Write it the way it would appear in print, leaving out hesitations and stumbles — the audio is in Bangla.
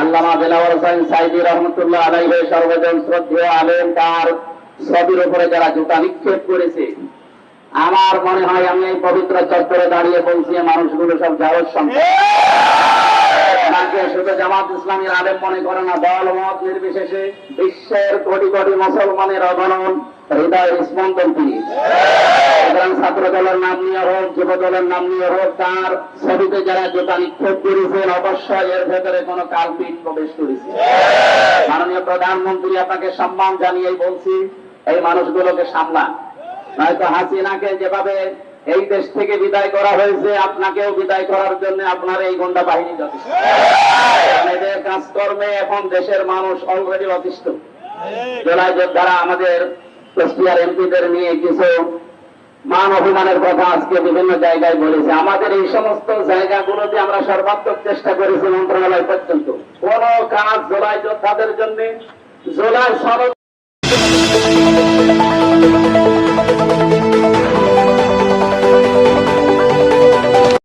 আল্লামা দেলাওয়ার হোসেন সাইদি রহমতুল্লাহ আলাইহি সর্বজন শ্রদ্ধেয় আলেম তার ছবির উপরে যারা জুতা নিক্ষেপ করেছে, আমার মনে হয় আমি এই পবিত্র চত্বরে দাঁড়িয়ে বলছি মানুষগুলো সব জাওয়াজ সম্পদ। তাকে শুধু জামাত ইসলামীর আলেম মনে করে না, দল মত নির্বিশেষে বিশ্বের কোটি কোটি মুসলমানের অগণন হৃদয়ের স্পন্দন তিনি। সুতরাং ছাত্র দলের নাম নিয়ে হোক, যুব দলের নাম নিয়ে হোক, তার ছবিতে যারা জুতা নিক্ষেপ করেছেন অবশ্যই এর ভেতরে কোনো কালপিট প্রবেশ করেছে। মাননীয় প্রধানমন্ত্রী, আপনাকে সম্মান জানিয়েই বলছি, এই মানুষগুলোকে সামলান, নয়তো হাসিনাকে যেভাবে এই দেশ থেকে বিদায় করা হয়েছে, আপনাকেও বিদায় করার জন্য আপনার এই গুন্ডা বাহিনী যথেষ্ট। এদের কাজকর্মে এখন দেশের মানুষ অলরেডি অতিষ্ঠ। জেলায় যোদ্ধারা আমাদের এসপিআর এমপিদের নিয়ে কিছু মান অভিমানের কথা আজকে বিভিন্ন জায়গায় বলেছে। আমাদের এই সমস্ত জায়গাগুলোতে আমরা সর্বাত্মক চেষ্টা করেছি মন্ত্রণালয় পর্যন্ত। কোন কাজ জেলায় যোদ্ধাদের জন্য জেলায়